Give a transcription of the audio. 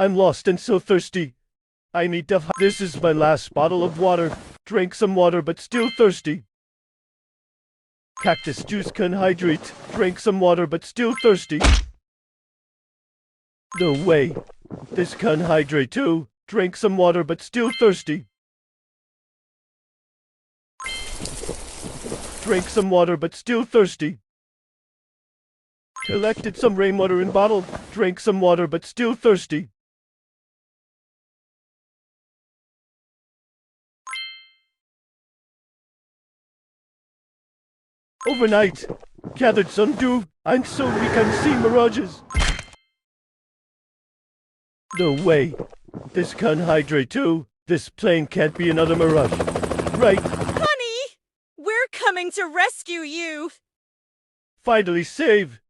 I'm lost and so thirsty. I need to. This is my last bottle of water. Drank some water, but still thirsty. Cactus juice can hydrate. Drank some water, but still thirsty. No way. This can hydrate too. Drank some water, but still thirsty. Drank some water, but still thirsty. Collected some rainwater in bottle. Drank some water, but still thirsty. Overnight, gathered some dew, and so we can see mirages. No way. This can hydrate too. This plane can't be another mirage. Right. Honey! We're coming to rescue you! Finally save.